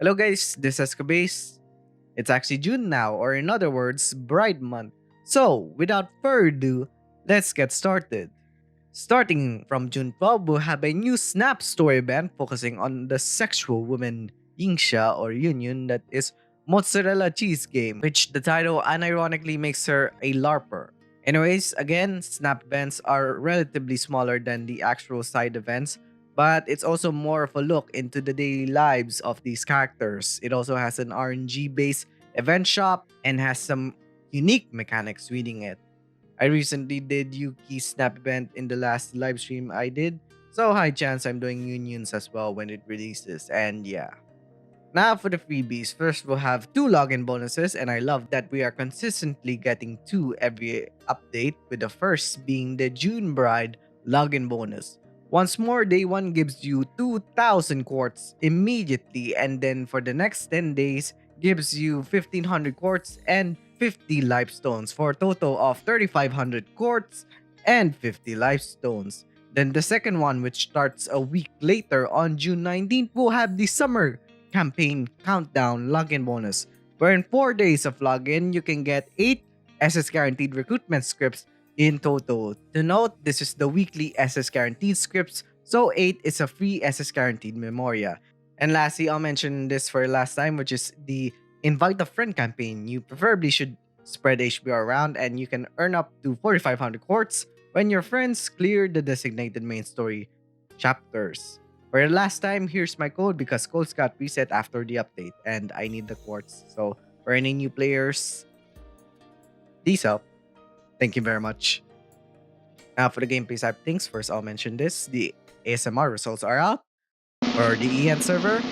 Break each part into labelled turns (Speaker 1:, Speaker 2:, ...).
Speaker 1: Hello guys, this is Kabase. It's actually June now, or in other words, Bride Month. So, without further ado, let's get started. Starting from June 12, we'll have a new Snap story event focusing on the sexual woman Yingsha or Union that is Mozzarella Cheese Game, which the title unironically makes her a LARPer. Anyways, again, Snap events are relatively smaller than the actual side events, but it's also more of a look into the daily lives of these characters. It also has an RNG based event shop and has some unique mechanics reading it. I recently did Yuki's Snap event in the last live stream I did, so high chance I'm doing Unions as well when it releases, and yeah. Now for the freebies. First, we'll have 2 login bonuses, and I love that we are consistently getting 2 every update, with the first being the June Bride login bonus. Once more, day 1 gives you 2,000 quartz immediately, and then for the next 10 days, gives you 1,500 quartz and 50 life stones for a total of 3,500 quartz and 50 life stones. Then the second one, which starts a week later on June 19th, will have the summer campaign countdown login bonus, where in 4 days of login, you can get 8 SS guaranteed recruitment scripts in total. To note, this is the weekly SS guaranteed scripts, so 8 is a free SS guaranteed memoria. And lastly, I'll mention this for last time, which is the invite a friend campaign. You preferably should spread HBR around, and you can earn up to 4,500 quartz when your friends clear the designated main story chapters. For the last time, here's my code because codes got reset after the update and I need the quartz. So for any new players, peace out. Thank you very much. Now for the gameplay side of things, first I'll mention this. The ASMR results are out for the EN server.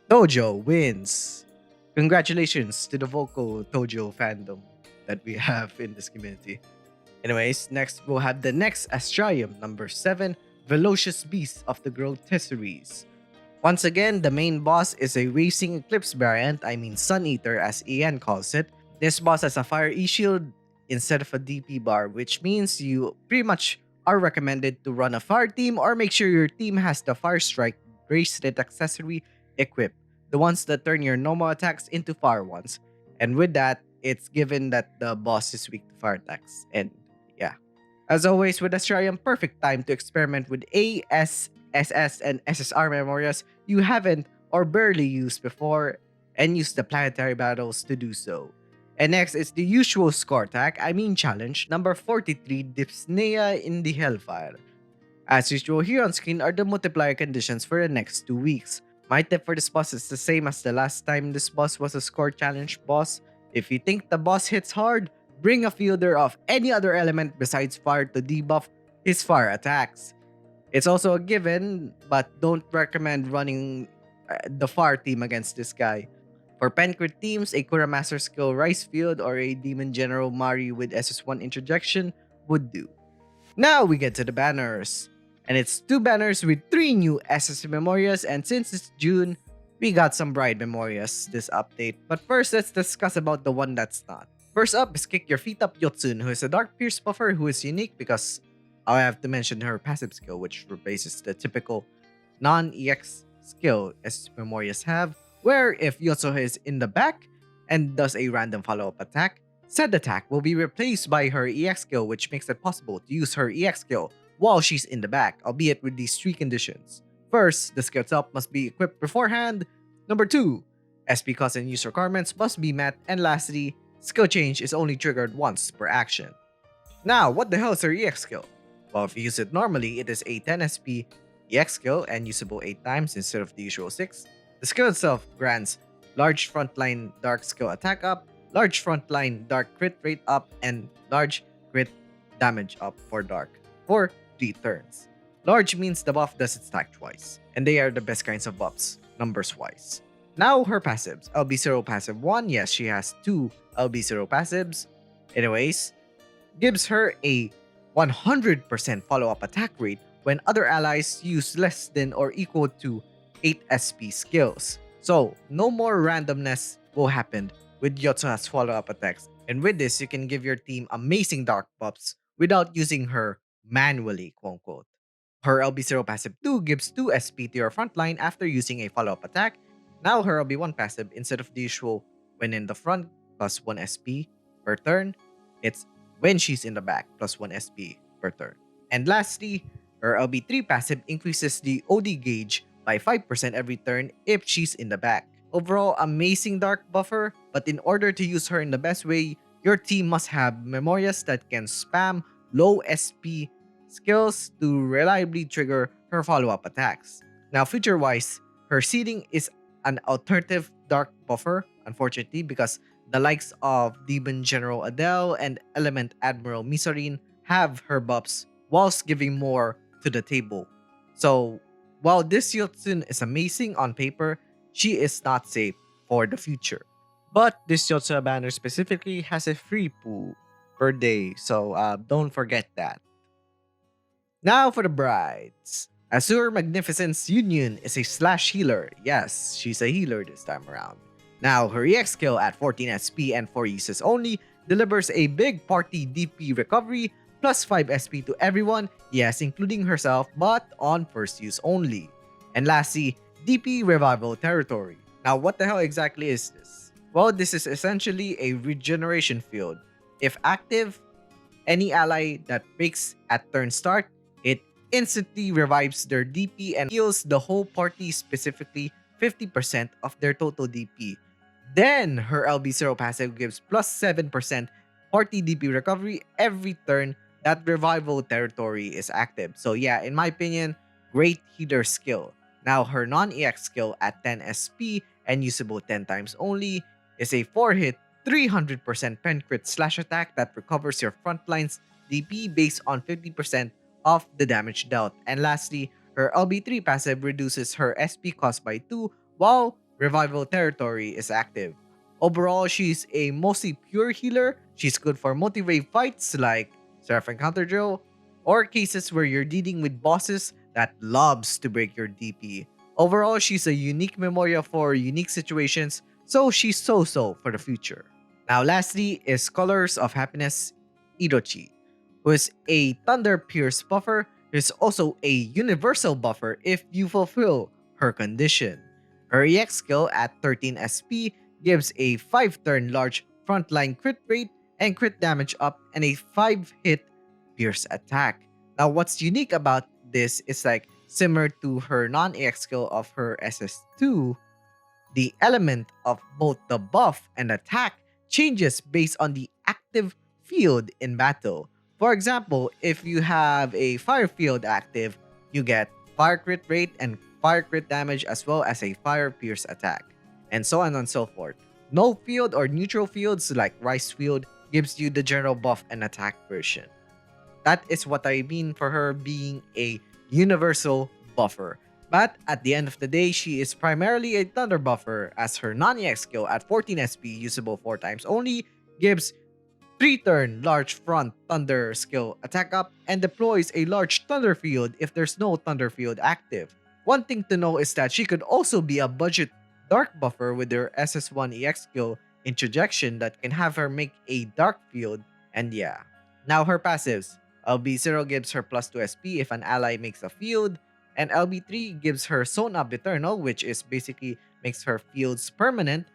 Speaker 1: Tojo wins. Congratulations to the vocal Tojo fandom that we have in this community. Anyways, next we'll have the next Astrium, number 7, Velocious Beast of the Grotesseries. Once again, the main boss is a Racing Eclipse variant, I mean Sun Eater as Ian calls it. This boss has a Fire E-Shield instead of a DP bar, which means you pretty much are recommended to run a fire team or make sure your team has the Fire Strike bracelet accessory equipped, the ones that turn your normal attacks into fire ones. And with that, it's given that the boss is weak to fire attacks. And yeah. As always, with Astrarium, perfect time to experiment with AS, SS, and SSR memorias you haven't or barely used before, and use the planetary battles to do so. And next is the usual score attack, I mean challenge, number 43, Dyspnea in the Hellfire. As usual, here on screen are the multiplier conditions for the next 2 weeks. My tip for this boss is the same as the last time this boss was a score challenge boss. If you think the boss hits hard, bring a fielder of any other element besides fire to debuff his fire attacks. It's also a given, but don't recommend running the fire team against this guy. For Pencrit teams, a Kura Master skill Rice Field or a Demon General Mari with SS1 interjection would do. Now we get to the banners. And it's 2 banners with 3 new SS Memorias, and since it's June, we got some Bride Memorias this update. But first, let's discuss about the one that's not. First up is Kick Your Feet Up Yottsun, who is a Dark Pierce buffer who is unique because I have to mention her passive skill, which replaces the typical non-EX skill SS Memorias have, where if Yotsuha is in the back and does a random follow-up attack, said attack will be replaced by her EX skill, which makes it possible to use her EX skill while she's in the back, albeit with these 3 conditions. First, the skill itself must be equipped beforehand. Number 2, SP cost and use requirements must be met. And lastly, skill change is only triggered once per action. Now, what the hell is her EX skill? Well, if you use it normally, it is a 10 SP EX skill and usable 8 times instead of the usual 6. The skill itself grants large frontline dark skill attack up, large frontline dark crit rate up, and large crit damage up for dark for 3 turns. Large means the buff doesn't stack twice, and they are the best kinds of buffs, numbers wise. Now her passives. LB0 passive 1, yes, she has 2 LB0 passives. Anyways, gives her a 100% follow-up attack rate when other allies use less than or equal to 8 SP skills. So, no more randomness will happen with Yotsuha's follow-up attacks. And with this, you can give your team amazing dark buffs without using her manually, quote unquote. Her LB0 passive 2 gives 2 SP to your front line after using a follow-up attack. Now her LB1 passive, instead of the usual when in the front plus 1 SP per turn, it's when she's in the back plus 1 SP per turn. And lastly, her LB3 passive increases the OD gauge by 5% every turn if she's in the back. Overall, amazing dark buffer, but in order to use her in the best way, your team must have Memorias that can spam low SP skills to reliably trigger her follow-up attacks. Now, feature-wise, her seeding is an alternative dark buffer, unfortunately, because the likes of Demon General Adele and Element Admiral Misorin have her buffs whilst giving more to the table. So, while this Yottsun is amazing on paper, she is not safe for the future. But this Yottsun banner specifically has a free pool per day, so don't forget that. Now for the brides. Azure Magnificence Union is a slash healer. Yes, she's a healer this time around. Now, her EX skill at 14 SP and 4 uses only delivers a big party DP recovery plus 5 SP to everyone, yes, including herself, but on first use only. And lastly, DP Revival Territory. Now, what the hell exactly is this? Well, this is essentially a regeneration field. If active, any ally that breaks at turn start, it instantly revives their DP and heals the whole party, specifically 50% of their total DP. Then her LB0 passive gives plus 7% party DP recovery every turn that revival territory is active. So yeah, in my opinion, great healer skill. Now her non-EX skill at 10 SP and usable 10 times only is a 4-hit 300% pen crit slash attack that recovers your frontline's DP based on 50% of the damage dealt. And lastly, her LB3 passive reduces her SP cost by 2 while Revival Territory is active. Overall, she's a mostly pure healer. She's good for multi-wave fights like Seraph Encounter Drill or cases where you're dealing with bosses that loves to break your DP. Overall, she's a unique Memoria for unique situations, so she's so-so for the future. Now lastly is Colors of Happiness Irochi, who is a Thunder Pierce buffer, who is also a universal buffer if you fulfill her condition. Her EX skill at 13 SP gives a 5-turn large frontline crit rate and crit damage up and a 5-hit pierce attack. Now what's unique about this is like similar to her non-EX skill of her SS2, the element of both the buff and attack changes based on the active field in battle. For example, if you have a fire field active, you get fire crit rate and fire crit damage as well as a fire pierce attack, and so on and so forth. No field or neutral fields like Rice Field gives you the general buff and attack version. That is what I mean for her being a universal buffer. But at the end of the day, she is primarily a Thunder buffer as her non-EX skill at 14 SP usable 4 times only gives 3-turn large front Thunder skill attack up and deploys a large Thunder field if there's no Thunder field active. One thing to know is that she could also be a budget Dark buffer with her SS1 EX skill Introjection that can have her make a Dark field, and yeah. Now her passives. LB0 gives her plus 2 SP if an ally makes a field, and LB3 gives her Zone Up Eternal, which is basically makes her fields permanent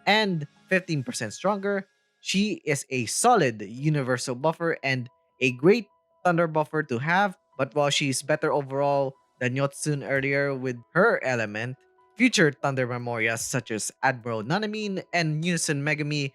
Speaker 1: and 15% stronger. She is a solid universal buffer and a great Thunder buffer to have, but while she's better overall than Yottsun earlier with her element, future Thunder Memorias such as Admiral Nanamine and Unison Megami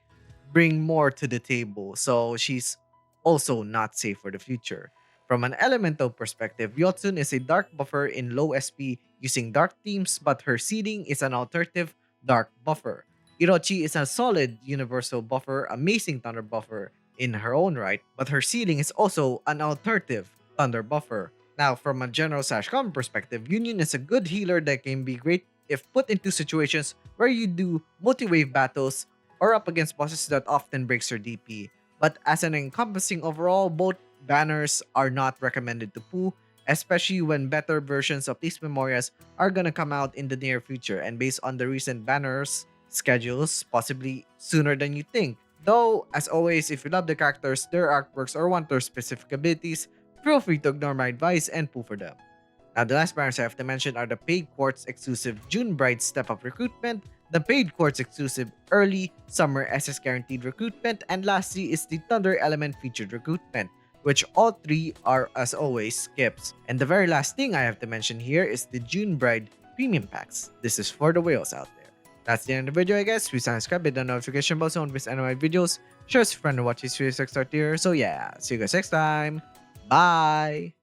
Speaker 1: bring more to the table, so she's also not safe for the future. From an elemental perspective, Yottsun is a dark buffer in low SP using dark themes, but her seeding is an alternative dark buffer. Irochi is a solid universal buffer, amazing thunder buffer in her own right, but her seeding is also an alternative thunder buffer. Now, from a general common perspective, Union is a good healer that can be great if put into situations where you do multi-wave battles or up against bosses that often breaks your DP. But as an encompassing overall, both banners are not recommended to pull, especially when better versions of these memorias are gonna come out in the near future and based on the recent banners schedules, possibly sooner than you think. Though, as always, if you love the characters, their artworks, or want their specific abilities, feel free to ignore my advice and pull for them. Now, the last banners I have to mention are the paid quartz exclusive June Bride Step Up Recruitment, the paid quartz exclusive Early Summer SS Guaranteed Recruitment, and lastly is the Thunder Element Featured Recruitment, which all three are, as always, skips. And the very last thing I have to mention here is the June Bride Premium Packs. This is for the whales out there. That's the end of the video, I guess. Please subscribe, hit the notification bell so you don't miss any of my videos. Share with your friend to watch his 3 star tier. So yeah, see you guys next time. Bye!